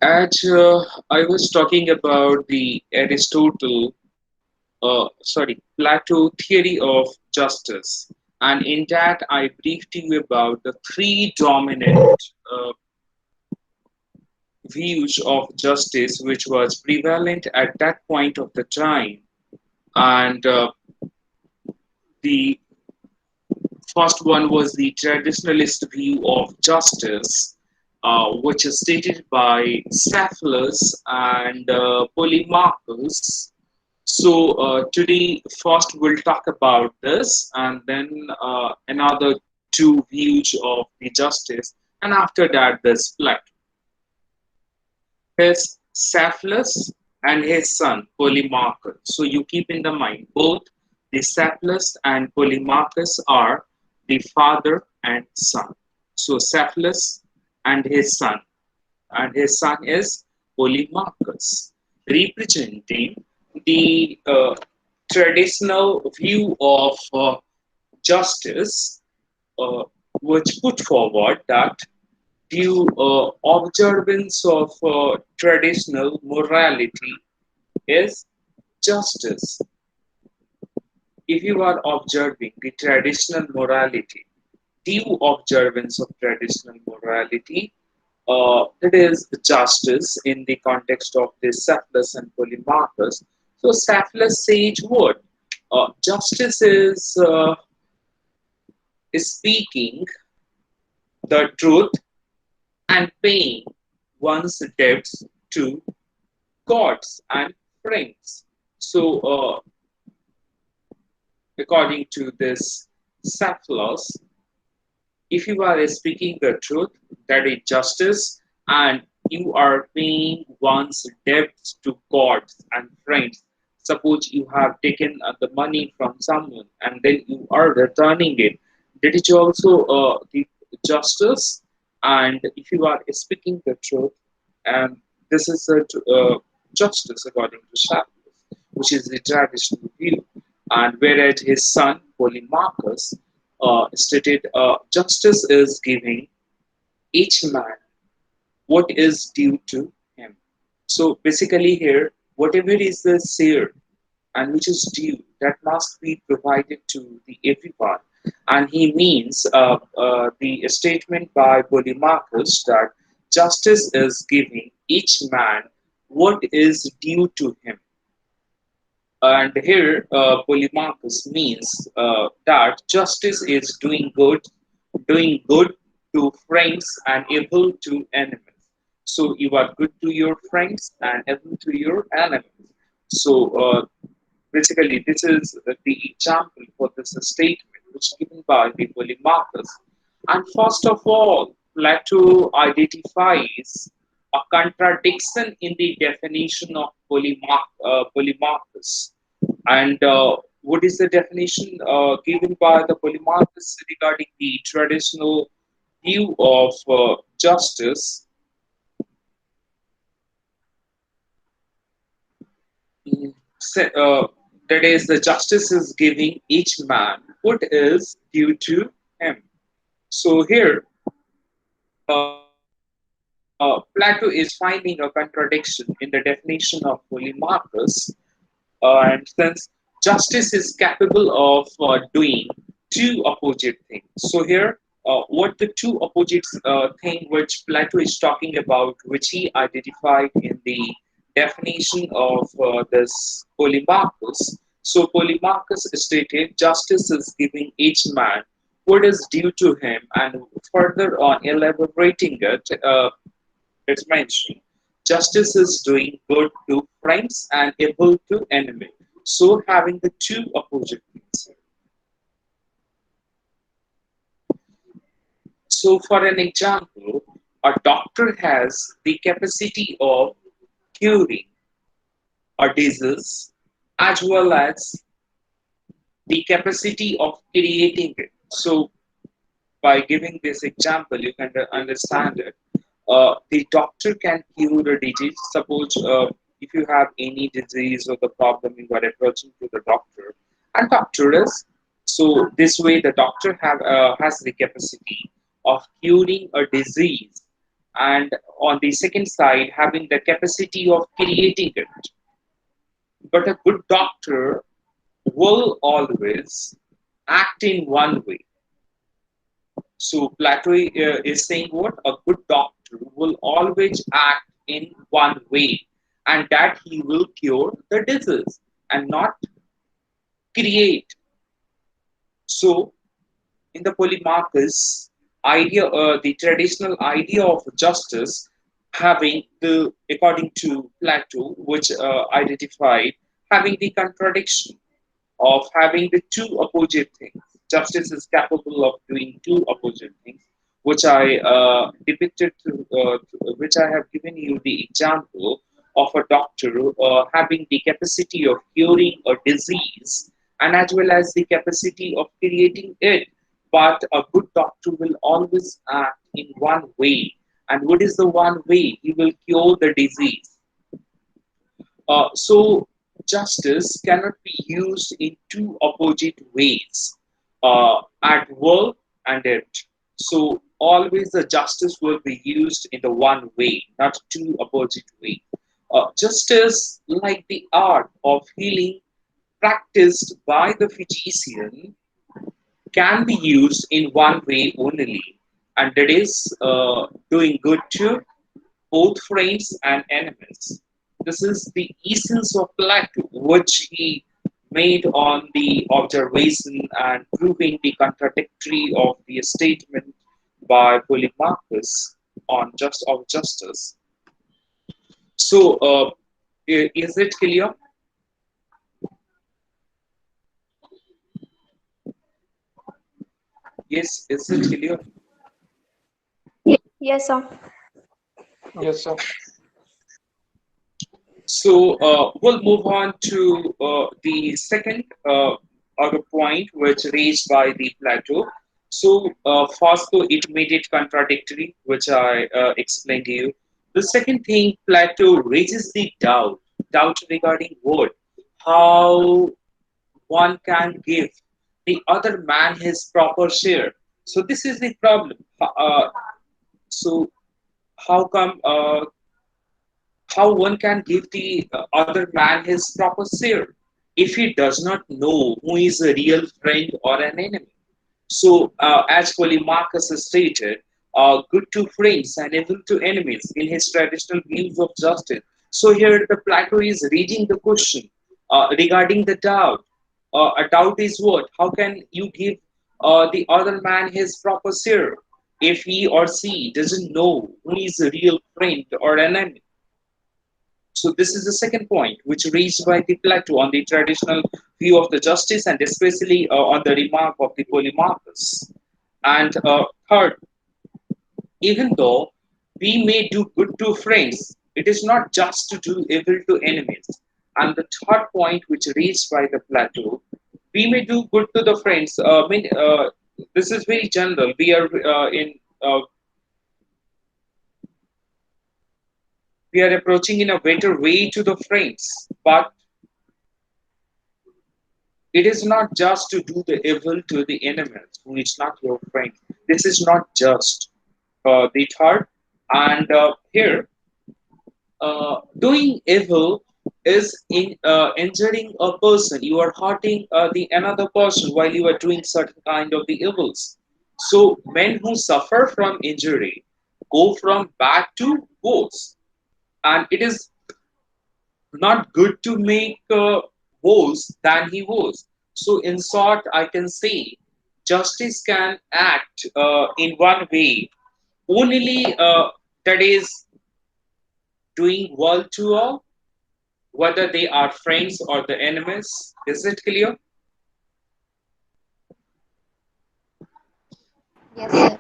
As I was talking about the Aristotle, Plato theory of justice, and in that I briefed you about the three dominant uh, views of justice which was prevalent at that point of the time. And the first one was the traditionalist view of justice, which is stated by Cephalus and Polemarchus. So today, first we'll talk about this, and then another two views of the justice, and after that, this Plato. His Cephalus and his son Polemarchus. So you keep in the mind both the Cephalus and Polemarchus are the father and son. So Cephalus and his son is Polemarchus, representing the traditional view of justice, uh, which put forward that due observance of traditional morality is justice. If you are observing the traditional morality, due observance of traditional morality, it is justice in the context of this Cephalus and Polemarchus. So Cephalus says what? Justice is speaking the truth and paying one's debts to gods and friends. So, according to this Cephalus, if you are speaking the truth, that is justice, and you are paying one's debts to gods and friends. Suppose you have taken the money from someone and then you are returning it. That is also the justice. And if you are speaking the truth, and this is a justice according to Cephalus, which is the traditional view. And whereas his son Polemarchus stated justice is giving each man what is due to him. So basically, here, whatever is the share and which is due, that must be provided to the everyone. And he means the statement by Polemarchus that justice is giving each man what is due to him. And here, Polemarchus means that justice is doing good to friends and evil to enemies. So you are good to your friends and evil to your enemies. So basically, this is the example for this statement, which is given by the Polemarchus. And first of all, Plato identifies a contradiction in the definition of Polemarchus. And what is the definition given by the Polemarchus regarding the traditional view of justice? Mm, that is, the justice is giving each man what is due to him. So here, Plato is finding a contradiction in the definition of Polemarchus, and since justice is capable of doing two opposite things. So here, what the two opposite thing which Plato is talking about, which he identified in the definition of this Polemarchus. So Polemarchus stated, justice is giving each man what is due to him, and further on elaborating it, it's mentioned justice is doing good to friends and evil to enemy. So having the two opposite things. So for an example, a doctor has the capacity of curing a disease as well as the capacity of creating it. So by giving this example, you can understand it. The doctor can cure a disease. Suppose if you have any disease or the problem, you are approaching to the doctor, and doctor is so this way the doctor has the capacity of curing a disease, and on the second side, having the capacity of creating it. But a good doctor will always act in one way. So Plato is saying what? A good doctor will always act in one way, and that he will cure the disease and not create. So in the Polemarchus idea, the traditional idea of justice, having the according to Plato, which identified having the contradiction of having the two opposite things. Justice is capable of doing two opposite things, which I depicted, which I have given you the example of a doctor having the capacity of curing a disease and as well as the capacity of creating it. But a good doctor will always act in one way. And what is the one way? He will cure the disease. So justice cannot be used in two opposite ways, at will and it. So always the justice will be used in the one way, not two opposite way. Justice, like the art of healing practiced by the physician, can be used in one way only, and that is doing good to both friends and enemies. This is the essence of Plato, which he made on the observation and proving the contradictory of the statement by Polemarchus on justice. So, is it clear? Yes, is it clear? Yes, sir. Yes, sir. So we'll move on to the second other point, which raised by the Plato. So first, though, it made it contradictory, which I explained to you. The second thing, Plato raises the doubt regarding what, how one can give the other man his proper share. So this is the problem. So how come? How one can give the other man his proper share if he does not know who is a real friend or an enemy. So, as Polemarchus stated, good to friends and evil to enemies in his traditional views of justice. So, here the Plato is raising the question regarding the doubt. A doubt is what? How can you give the other man his proper share if he or she doesn't know who is a real friend or an enemy? So this is the second point, which raised by the Plato on the traditional view of the justice, and especially on the remark of the Polemarchus. And third, even though we may do good to friends, it is not just to do evil to enemies. And the third point, which raised by the Plato, we may do good to the friends. This is very general. We are approaching in a better way to the friends, but it is not just to do the evil to the enemies who is not your friend. This is not just. The third, and here, doing evil is injuring a person. You are hurting the another person while you are doing certain kind of the evils. So men who suffer from injury go from bad to worse, and it is not good to make worse than he was. So, in short, I can say justice can act in one way only, that is doing well to all, whether they are friends or the enemies. Is it clear? Yes, sir.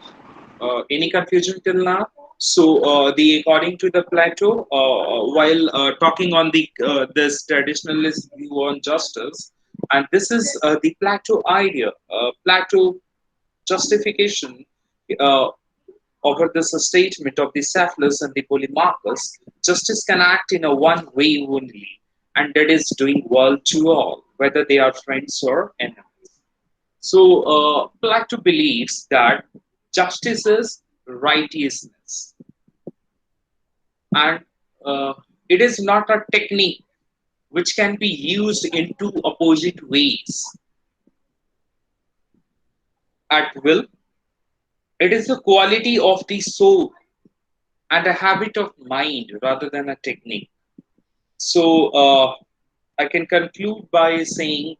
Any confusion till now? So, the according to the Plato, while talking on the this traditionalist view on justice, and this is the Plato idea, Plato justification uh, over this statement of the Cephalus and the Polemarchus. Justice can act in a one way only, and that is doing well to all, whether they are friends or enemies. So, Plato believes that Justice is righteousness, and uh, it is not a technique which can be used in two opposite ways at will. It is a quality of the soul and a habit of mind rather than a technique. So I can conclude by saying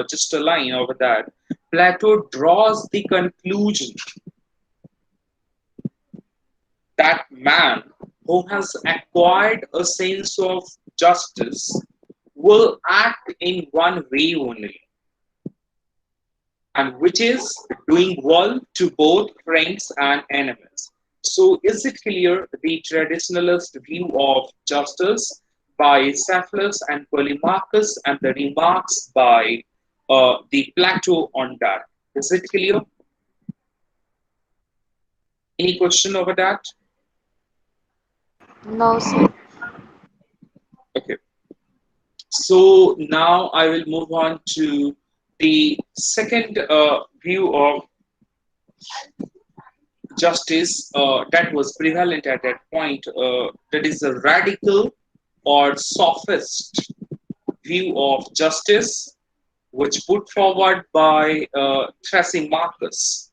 just a line over that. Plato draws the conclusion that man who has acquired a sense of justice will act in one way only, and which is doing well to both friends and enemies. So, is it clear the traditionalist view of justice by Cephalus and Polemarchus and the remarks by the Plato on that? Is it clear? Any question over that? No, sir. Okay. So now I will move on to the second view of justice that was prevalent at that point. That is a radical or sophist view of justice, which put forward by Thrasymachus.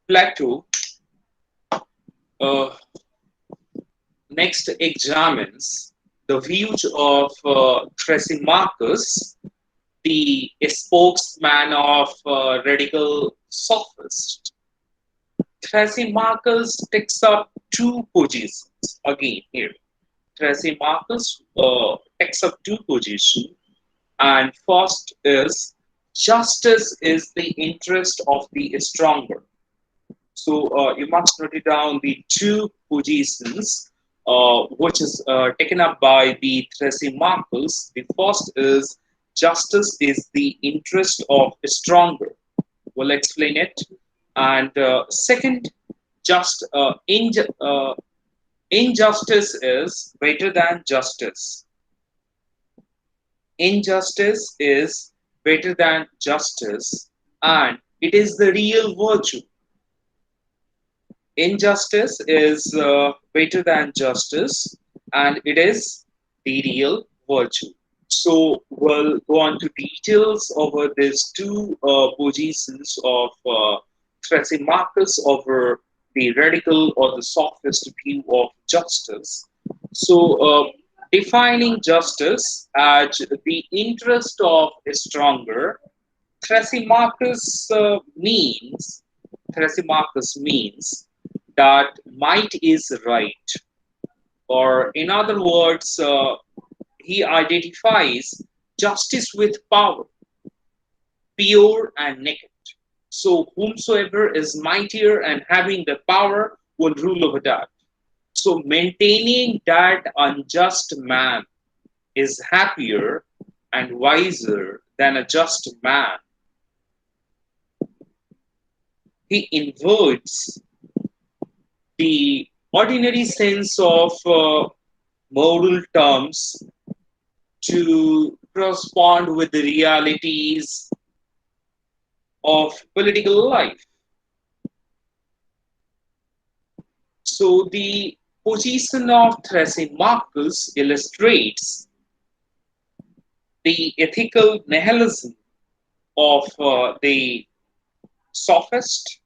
Plato uh, next examines the views of Thrasymachus, the spokesman of radical sophist. Thrasymachus takes up two positions again here. Thrasymachus takes up two positions, and first is justice is the interest of the stronger. So you must note it down the two positions which is taken up by the Thrasymachus. The first is justice is the interest of the stronger. We'll explain it. And second, just injustice is better than justice. Injustice is better than justice, and it is the real virtue. Injustice is better than justice, and it is the real virtue. So we'll go on to details over these two positions of Thrasymachus over the radical or the sophist view of justice. So defining justice as the interest of a stronger, Thrasymachus means Thrasymachus means that might is right, or in other words, he identifies justice with power, pure and naked. So, whomsoever is mightier and having the power will rule over that. So, maintaining that unjust man is happier and wiser than a just man. He inverts the ordinary sense of moral terms to correspond with the realities of political life. So the position of Thrasymachus illustrates the ethical nihilism of the sophist.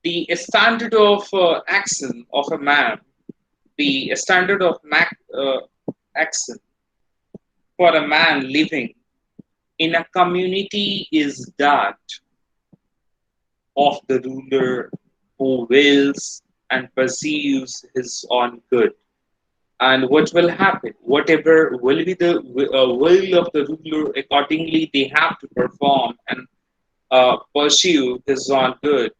The standard of action of a man, the standard of action for a man living in a community is that of the ruler who wills and pursues his own good. And what will happen? Whatever will be the will of the ruler, accordingly they have to perform and pursue his own good.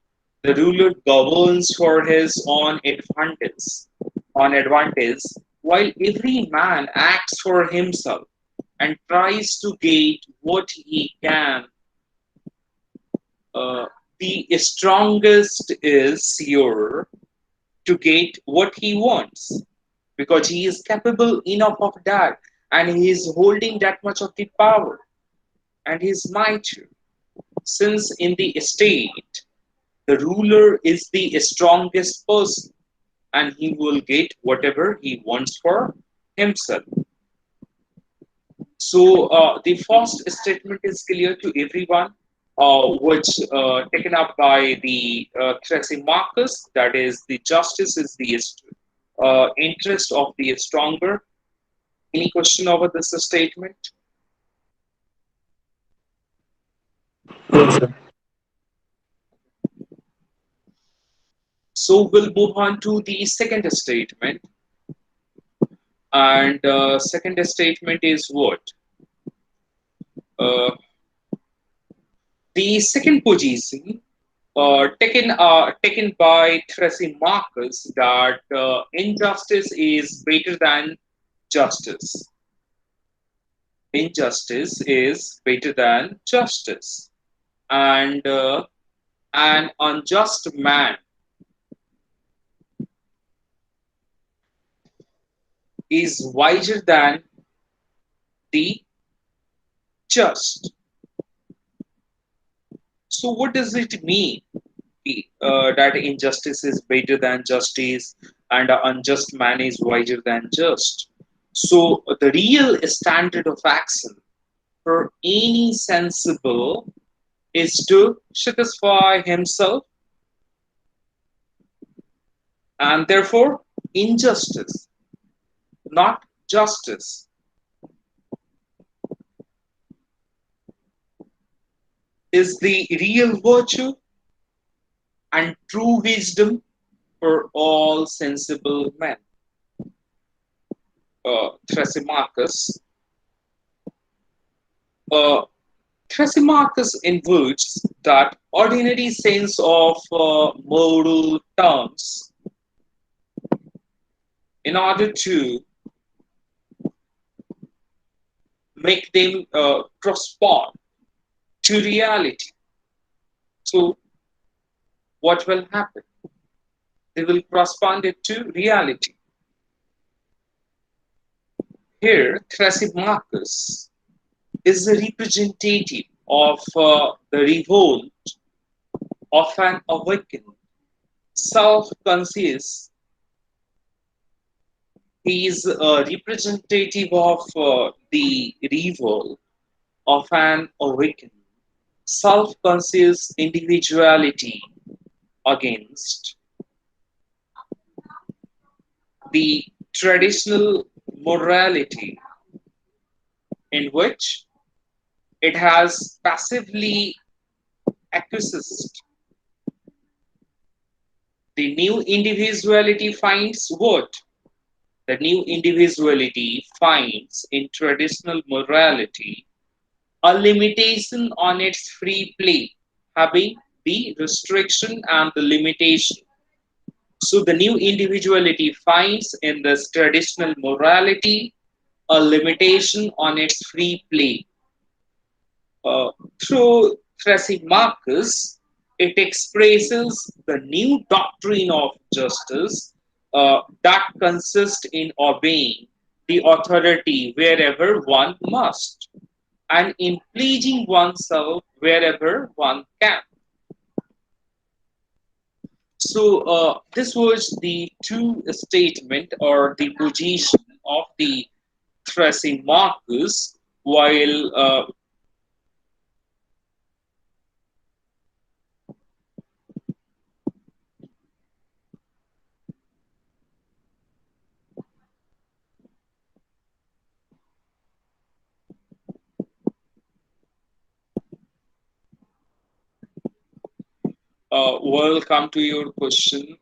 The ruler governs for his own advantage, while every man acts for himself and tries to get what he can. Uh, the strongest is sure to get what he wants. because he is capable enough of that, and he is holding that much of the power and his mighty. Since in the state, the ruler is the strongest person and he will get whatever he wants for himself. So the first statement is clear to everyone, which taken up by the Thrasymachus, that is, the justice is the interest of the stronger. Any question over this statement? Yes, sir. So we'll move on to the second statement, and second statement is what? Uh, the second position taken by Thrasymachus, that injustice is greater than justice. Injustice is greater than justice, and an unjust man is wiser than the just. So, what does it mean that injustice is greater than justice and an unjust man is wiser than just? So, the real standard of action for any sensible is to satisfy himself, and therefore injustice, not justice, is the real virtue and true wisdom for all sensible men. Thrasymachus. Uh, Thrasymachus inverts that ordinary sense of moral terms in order to make them correspond to reality. So, what will happen? They will correspond it to reality. Here, Thrasymachus is a representative of the revolt of an awakened, self-conscious. He is a representative of the revolt of an awakened, self-conscious individuality against the traditional morality in which it has passively acquiesced. The new individuality finds what? The new individuality finds in traditional morality a limitation on its free play, having the restriction and the limitation. So the new individuality finds in this traditional morality a limitation on its free play. Through Thrasymachus, it expresses the new doctrine of justice that consists in obeying the authority wherever one must and in pleasing oneself wherever one can. So this was the two statement or the position of the Thrasymachus, while we'll come to your question.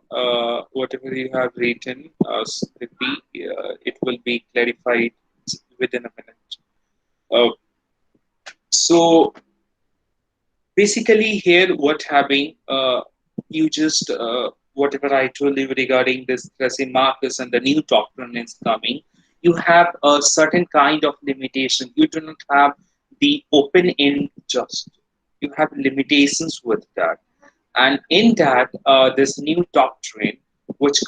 Whatever you have written, it will be clarified within a minute. So basically, here what having you just whatever I told you regarding this Thrasymachus and the new doctrine is coming, you have a certain kind of limitation. You do not have the open end just. You have limitations with that, and in that, this new doctrine, which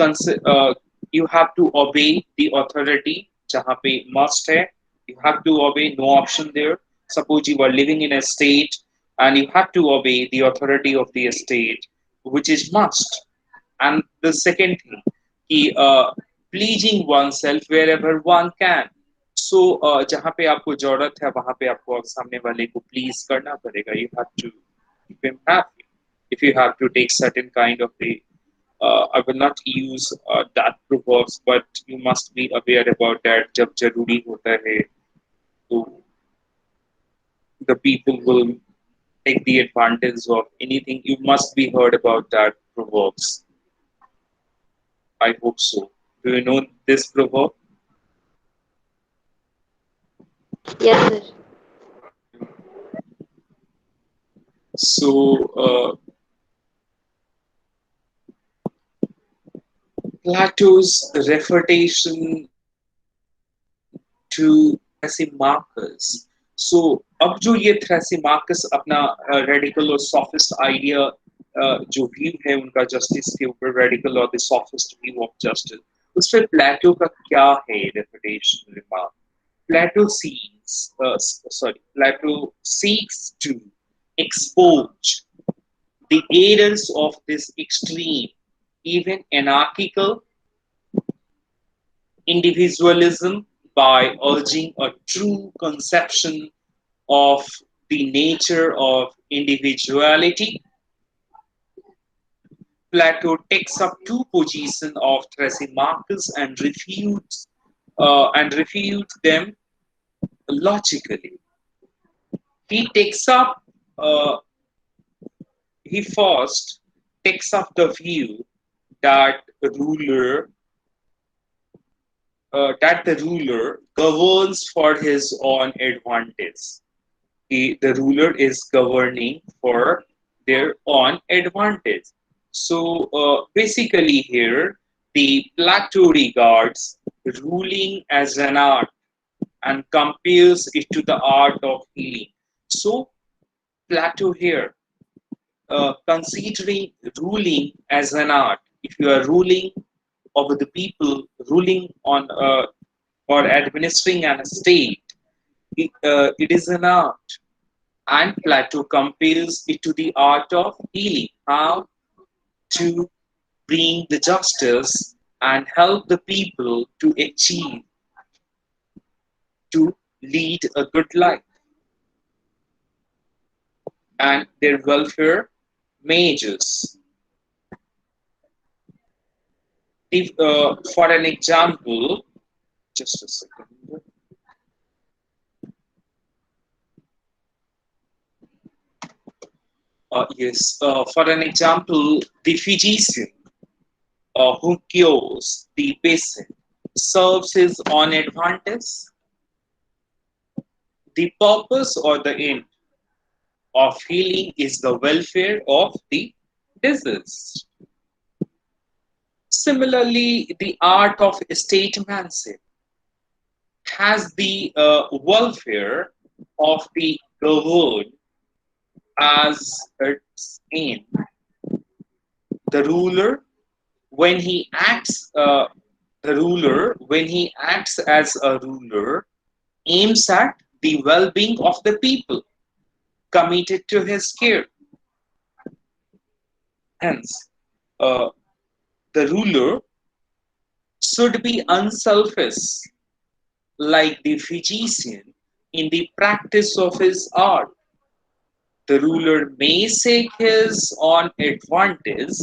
You have to obey the authority. जहाँ पे must है, you have to obey, no option there. Suppose you are living in a state and you have to obey the authority of the state, which is must. And the second thing, कि pleasing oneself wherever one can. So जहाँ पे आपको जरूरत है वहाँ पे आपको सामने वाले को please करना पड़ेगा. You have to keep him happy. If you have to take certain kind of the I will not use that proverbs, but you must be aware about that. जब जरूरी होता है तो the people will take the advantage of anything. You must be heard about that proverbs. I hope so. Do you know this proverb? Yes, sir. So Plato's refutation to Thrasymachus. So अब जो ये Thrasymachus अपना radical और sophist idea जो view है उनका justice के ऊपर radical और the sophist view of justice, उस पर प्लेटो का क्या है refutation remark? Plato seeks to expose the errors of this extreme, even anarchical individualism by urging a true conception of the nature of individuality. Plato takes up two positions of Thrasymachus and refutes them logically. He takes up uh, he first takes up the view that the ruler governs for his own advantage. The ruler is governing for their own advantage. So basically, here the Plato regards ruling as an art and compares it to the art of healing. So Plato here considering ruling as an art. If you are ruling over the people, ruling on or administering an state, it is an art. And Plato compares it to the art of healing, how to bring the justice and help the people to achieve, to lead a good life and their welfare measures. If, for an example, just a second. Yes, for an example, the physician who cures the patient serves his own advantage. The purpose or the end of healing is the welfare of the diseased. Similarly, the art of statesmanship has the welfare of the governed as its aim. The ruler, when he acts, when he acts as a ruler, aims at the well-being of the people committed to his care. Hence, uh, the ruler should be unselfish, like the physician in the practice of his art. The ruler may seek his own advantage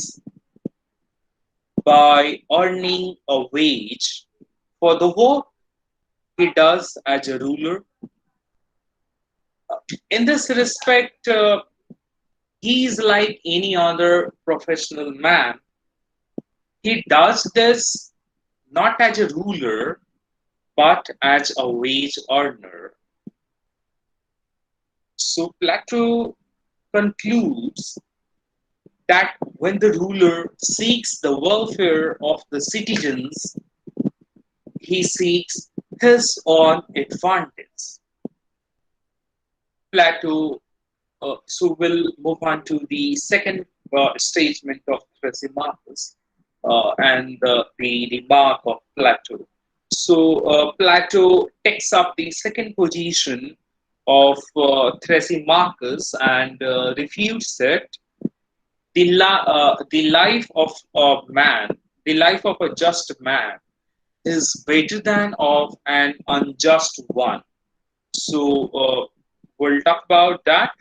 by earning a wage for the work he does as a ruler. In this respect, he is like any other professional man. He does this not as a ruler, but as a wage earner. So Plato concludes that when the ruler seeks the welfare of the citizens, he seeks his own advantage. Plato, so we'll move on to the second statement of Thrasymachus. and the mark of Plato. So Plato takes up the second position of Thrasymachus and refutes it. The life of a man, the life of a just man, is better than of an unjust one. So we'll talk about that.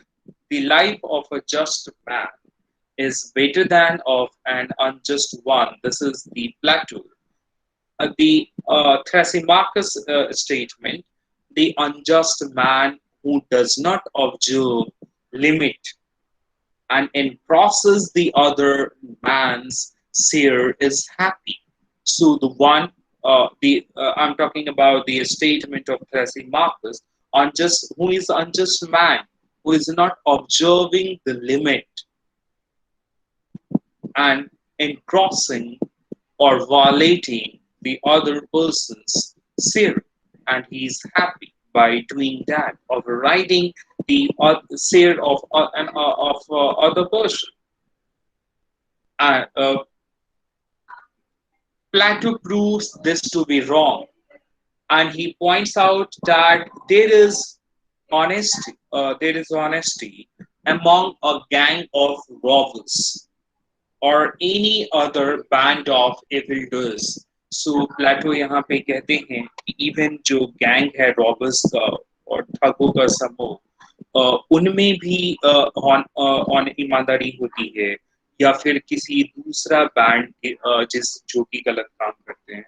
The life of a just man is better than of an unjust one. This is the Plato. The Thrasymachus statement: the unjust man who does not observe limit and in process the other man's share is happy. So the one, the I'm talking about the statement of Thrasymachus, unjust who is unjust man who is not observing the limit and in crossing or violating the other person's share, and he is happy by doing that, overriding the share of other person. Plato proves this to be wrong, and he points out that there is honesty among a gang of robbers or any other band of evildoers. So प्लेटो यहाँ पे कहते हैं कि even जो gang है robbers का और ठगों का समूह उनमें भी ऑन ईमानदारी होती है या फिर किसी दूसरा बैंड जिस जो कि गलत काम करते हैं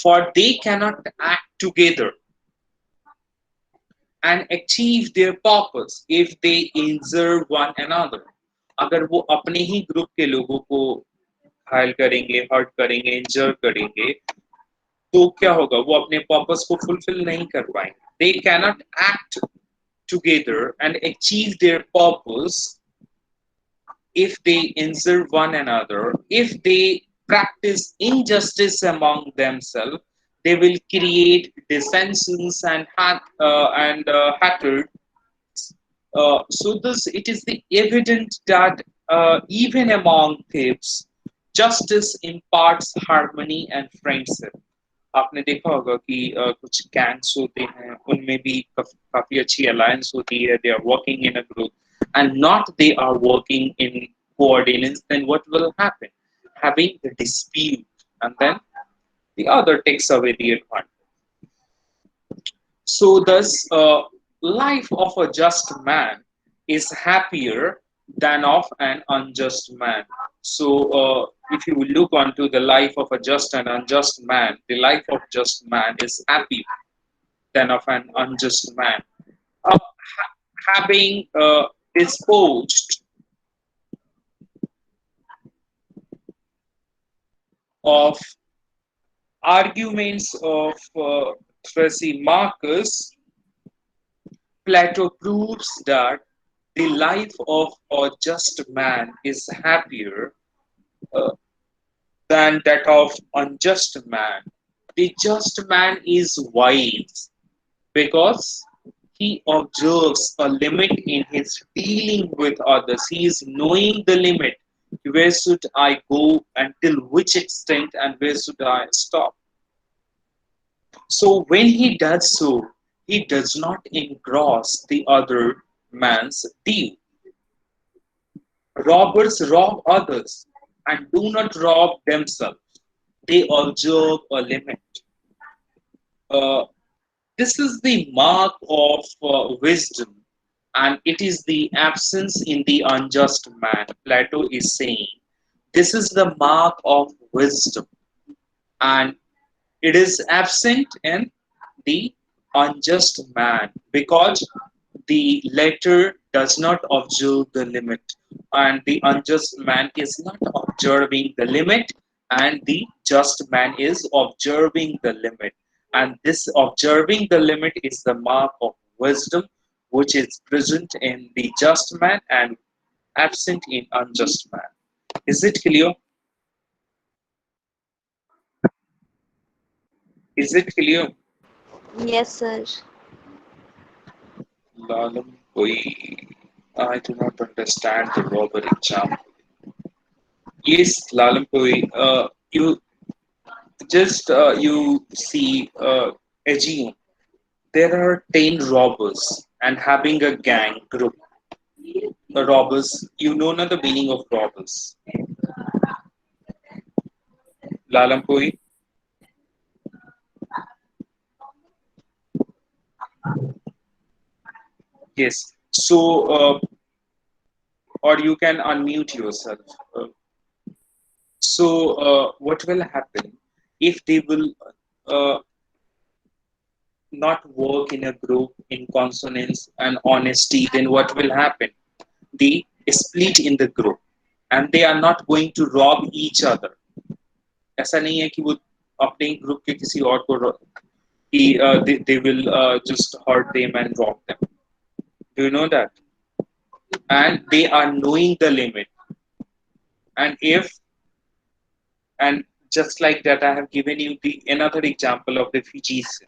for they cannot act together and achieve their purpose if they injure one another. अगर वो अपने ही ग्रुप के लोगों को घायल करेंगे, हर्ट करेंगे, इंजर करेंगे, तो क्या होगा? वो अपने पर्पस को फुलफिल नहीं कर पाएंगे. They cannot act together and achieve their purpose if they injure one another. If they practice injustice among themselves, they will create dissensions and hatred. So this it is the evident that even among thieves, justice imparts harmony and friendship. आपने देखा होगा कि कुछ gangs होते हैं उनमें भी काफी अच्छी अलायंस होती है. They are working in a group and not they are working in coordinates. Then what will happen? Having the dispute, and then the other takes away the advantage. So thus, life of a just man is happier than of an unjust man. So, if you look onto the life of a just and unjust man, the life of just man is happier than of an unjust man. Having disposed of arguments of Thrasymachus, Plato proves that the life of a just man is happier uh, than that of unjust man. The just man is wise because he observes a limit in his dealing with others. He is knowing the limit. Where should I go until which extent and where should I stop? So when he does so, he does not engross the other man's deal. Robbers rob others and do not rob themselves. They observe a limit. Uh, this is the mark of wisdom, and it is the absence in the unjust man. Plato is saying this is the mark of wisdom, and it is absent in the unjust man because the latter does not observe the limit, and the unjust man is not observing the limit, and the just man is observing the limit. And this observing the limit is the mark of wisdom, which is present in the just man and absent in unjust man. Is it clear? Is it clear? Yes, sir. Lalam koi. I do not understand the robber example. Yes, Lalampui, you just you see, assume there are 10 robbers and having a gang group. Robbers, you know not the meaning of robbers. Lalampui, yes. So, or you can unmute yourself. Uh, what will happen if they will uh, not work in a group in consonance and honesty? Then what will happen? They split in the group and they are not going to rob each other. ऐसा नहीं है कि वो अपने group के किसी और को कि they will just hurt them and rob them. Do you know that? And they are knowing the limit. And if and just like that, I have given you the another example of the Fiji's.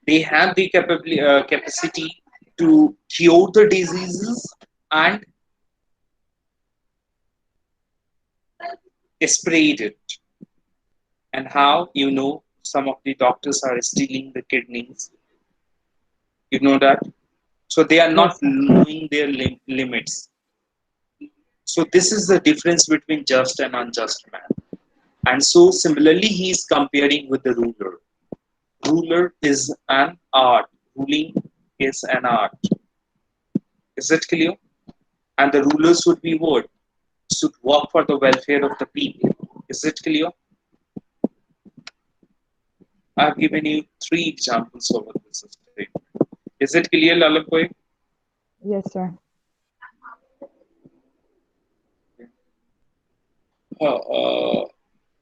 They have the capacity to cure the diseases and spread it. And how some of the doctors are stealing the kidneys. You know that. So they are not Yes, sir. knowing their limits. So this is the difference between just and unjust man. And so similarly, he is comparing with the ruler. Ruler is an art. Ruling is an art. Is it clear? And the rulers should be what? Should work for the welfare of the people. Is it clear? I have given you three examples over this statement. Is it clear, Lalapoy? Yes, sir.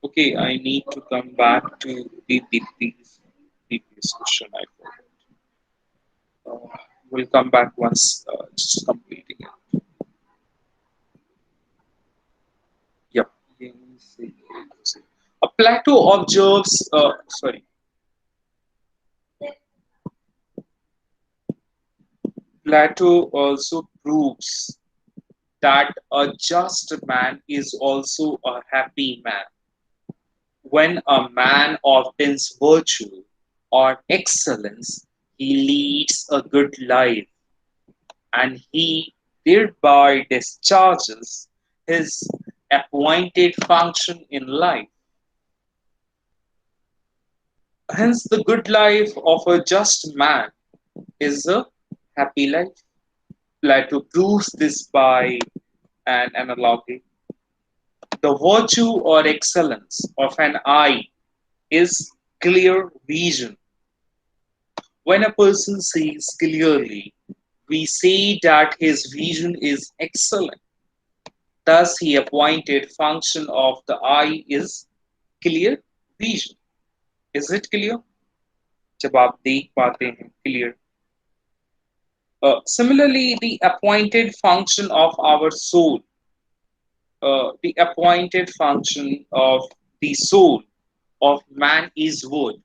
Okay, I need to come back to the previous question I forgot. We'll come back once just completing it. Yep. Plato observes, sorry, Plato also proves that a just man is also a happy man. When a man obtains virtue or excellence, he leads a good life and he thereby discharges his appointed function in life. Hence, the good life of a just man is a happy life. Plato proves this by an analogy. The virtue or excellence of an eye is clear vision. When a person sees clearly, we say that his vision is excellent. Thus, he appointed function of the eye is clear vision. Is it clear? जब आप देख पाते हैं clear. Similarly, the appointed function of our soul, the appointed function of the soul of man is what?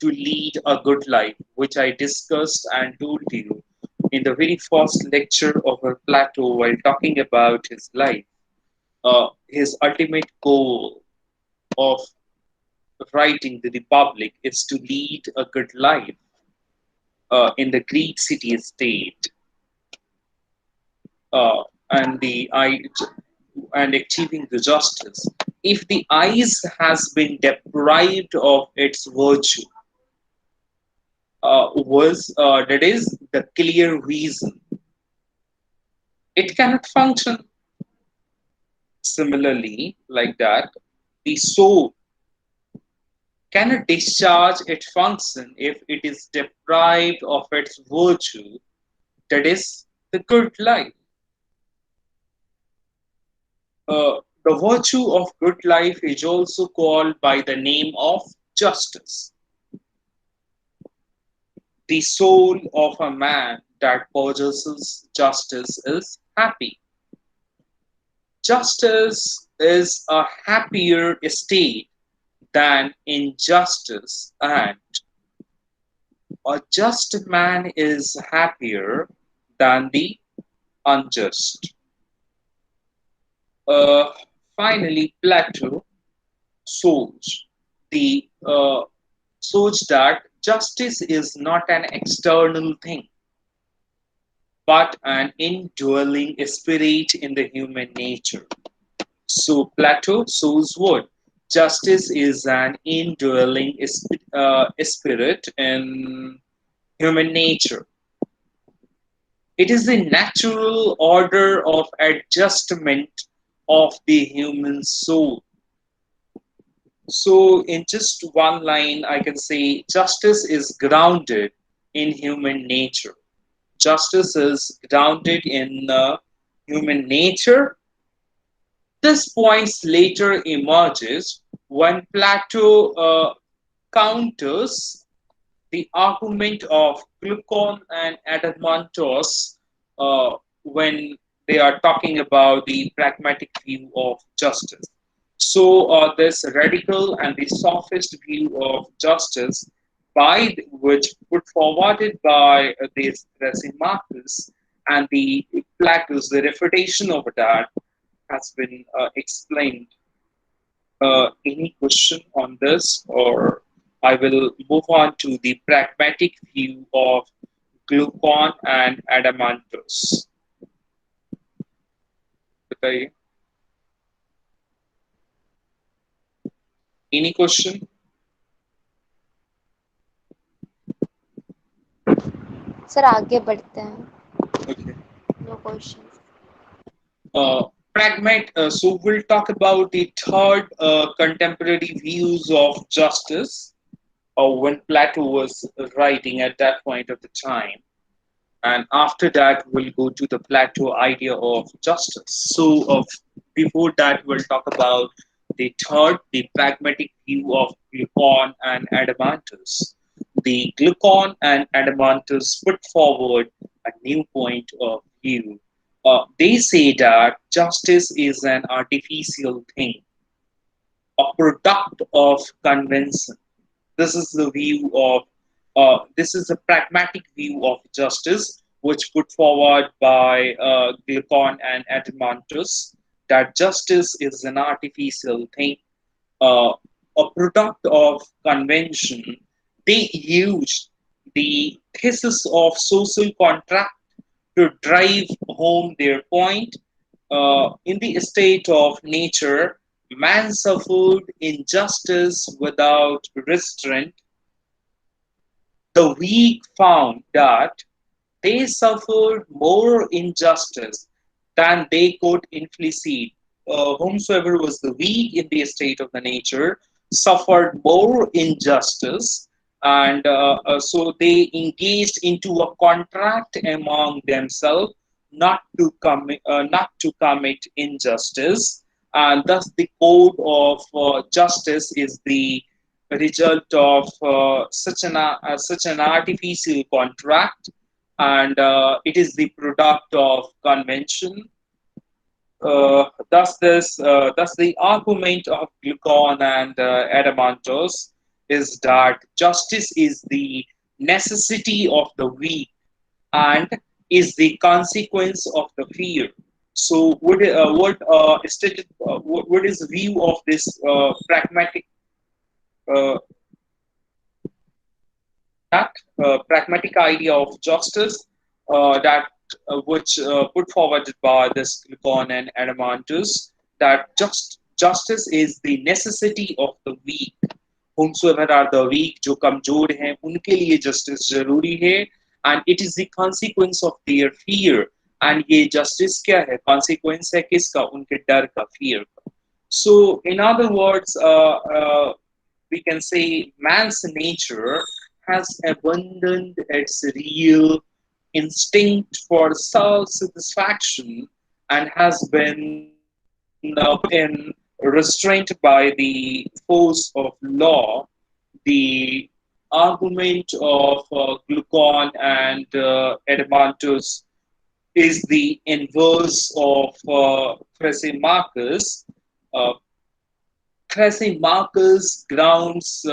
To lead a good life, which I discussed and told you in the very first lecture of Plato while talking about his life. His ultimate goal of writing the Republic is to lead a good life in the Greek city state uh, and the I and achieving the justice. If the eyes has been deprived of its virtue, was that is the clear reason, it cannot function. Similarly, like that, the soul cannot discharge its function if it is deprived of its virtue, that is the good life. The virtue of good life is also called by the name of justice. The soul of a man that possesses justice is happy. Justice is a happier state than injustice, and a just man is happier than the unjust. Uh, Finally, Plato shows the shows that justice is not an external thing, but an indwelling spirit in the human nature. So Plato shows what justice is an indwelling spirit in human nature. It is the natural order of adjustment of the human soul. So, in just one line, I can say justice is grounded in human nature. Justice is grounded in human nature. This point later emerges when Plato counters the argument of Glaucon and Adeimantus when they are talking about the pragmatic view of justice. So, this radical and the sophist view of justice, by which put forwarded by this Thrasymachus and the Plato's, the refutation of that has been explained. Any question on this, or I will move on to the pragmatic view of Glaucon and Adeimantus. Okay. Any question? Sir आगे बढ़ते हैं. Okay. No questions. So we'll talk about the third contemporary views of justice, when Plato was writing at that point of the time. And after that, we'll go to the Plato idea of justice. So, before that, we'll talk about the pragmatic view of Glaucon and Adeimantus. The Glaucon and Adeimantus put forward a new point of view. They say that justice is an artificial thing, a product of convention. This is the view of this is a pragmatic view of justice, which put forward by Glaucon and Adeimantus, that justice is an artificial thing, uh, a product of convention. They used the thesis of social contract to drive home their point. In the state of nature, man suffered injustice without restraint. The weak found that they suffered more injustice than they could inflict. Whomsoever was the weak in the state of the nature suffered more injustice, and so they engaged into a contract among themselves not to commit injustice, and thus the code of justice is the result of such an artificial contract, and it is the product of convention. Thus the argument of Glaucon and Adeimantus is that justice is the necessity of the weak and is the consequence of the fear. So, what is the view of this pragmatic uh, that pragmatic idea of justice that which put forward by this Glaucon and Adeimantus, that justice is the necessity of the weak. Whomsoever are the weak, जो कमजोर हैं, उनके लिए justice जरूरी है, and it is the consequence of their fear. And ये justice क्या है? Consequence है किसका? उनके डर का, fear का. So, in other words, we can say man's nature has abandoned its real instinct for self satisfaction and has been in restraint by the force of law. The argument of Glaucon and Adeimantus is the inverse of Thrasymachus. Uh, Thrasymachus grounds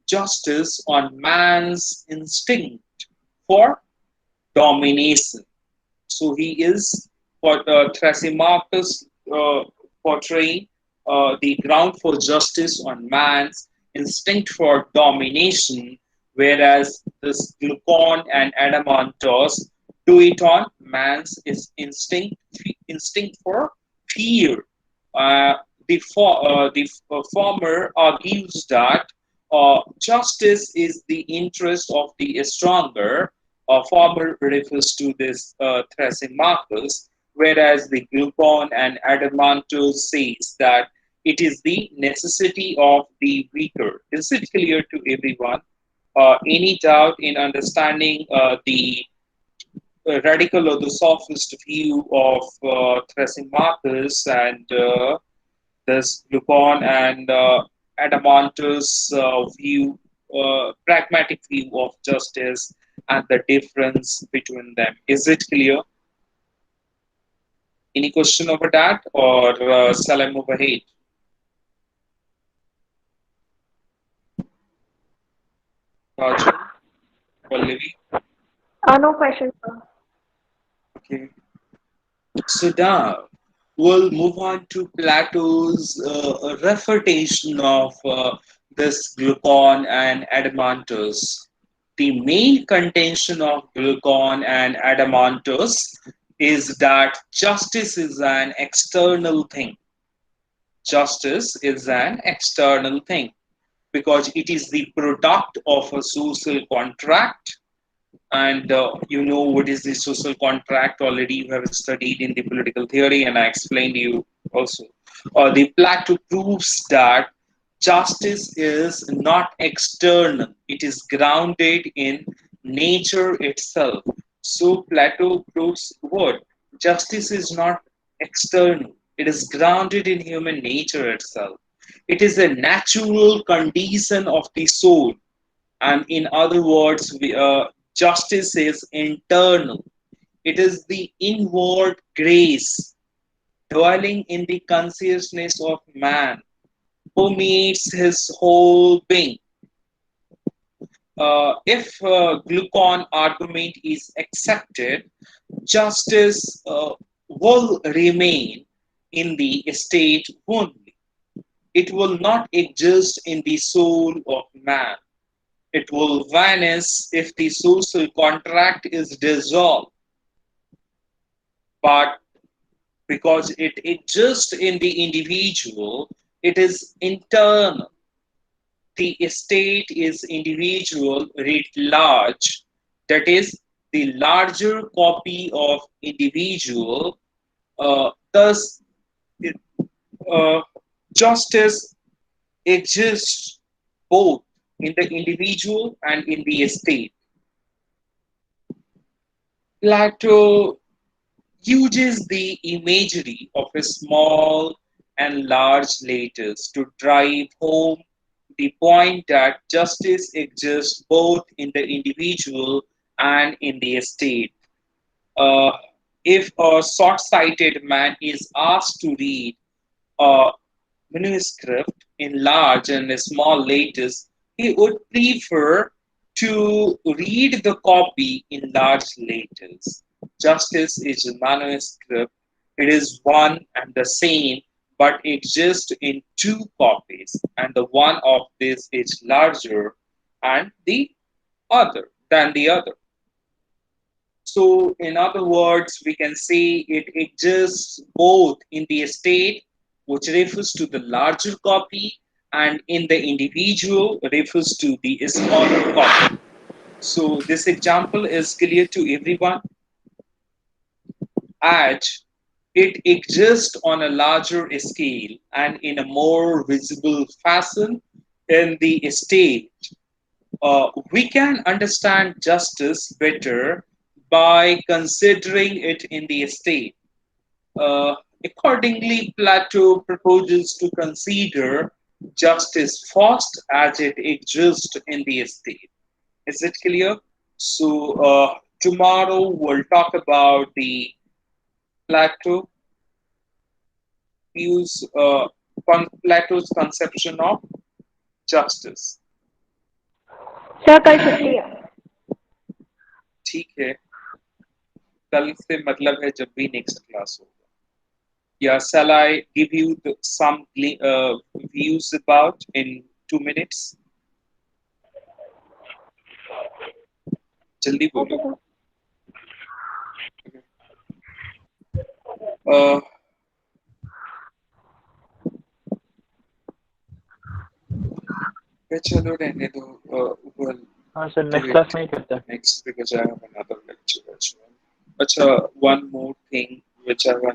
justice on man's instinct for domination. So he is, for Thrasymachus, portraying the ground for justice on man's instinct for domination, whereas this Glaucon and Adeimantus do it on man's instinct for fear. Uh, the former argues that justice is the interest of the stronger. Former refers to this Thrasymachus, whereas the Glaucon and Adeimantus says that it is the necessity of the weaker. Is it clear to everyone? Any doubt in understanding the radical or the sophist view of Thrasymachus and this Glaucon and Adeimantus view, pragmatic view of justice and the difference between them? Is it clear? Any question over that, or shall I move ahead? Raju, Pallavi? No question, sir. Okay. So now we'll move on to Plato's refutation of this Glaucon and Adeimantus. The main contention of Glaucon and Adeimantus is that justice is an external thing. Justice is an external thing because it is the product of a social contract, and you know what is the social contract already. You have studied in the political theory, and I explained you also. The Plato proves that justice is not external; it is grounded in nature itself. So Plato proves what? Justice is not external; it is grounded in human nature itself. It is a natural condition of the soul, and in other words, justice is internal. It is the inward grace dwelling in the consciousness of man, permeates his whole being. If Glaucon argument is accepted, justice will remain in the state only. It will not exist in the soul of man. It will vanish if the social contract is dissolved. But because it exists in the individual, it is internal. The state is individual writ large, that is, the larger copy of individual. Thus, uh, justice exists both in the individual and in the state. Plato uses the imagery of a small and large letters to drive home the point that justice exists both in the individual and in the state. Uh, if a short sighted man is asked to read a manuscript in large and small letters, he would prefer to read the copy in large letters. Justice is a manuscript, it is one and the same, but exists in two copies, and the one of this is larger and the other than the other. So, in other words, we can say it exists both in the state, which refers to the larger copy, and in the individual, refers to the smaller copy. So, this example is clear to everyone, as it exists on a larger scale and in a more visible fashion in the state. We can understand justice better by considering it in the state. Uh, Accordingly, Plato proposes to consider justice first as it exists in the state. Is it clear? So, tomorrow we'll talk about the Plato views, Plato's conception of justice. Sir कल छुट्टी है. ठीक है, कल से मतलब है जब भी नेक्स्ट क्लास होगा. Yeah, shall I give you some views about in 2 minutes? जल्दी Okay, बोलो. sir. Uh, चलो रहने दो. We'll हाँ sir, do next it class में ही करते हैं. next because I have another lecture as well. Acha, one more thing which I want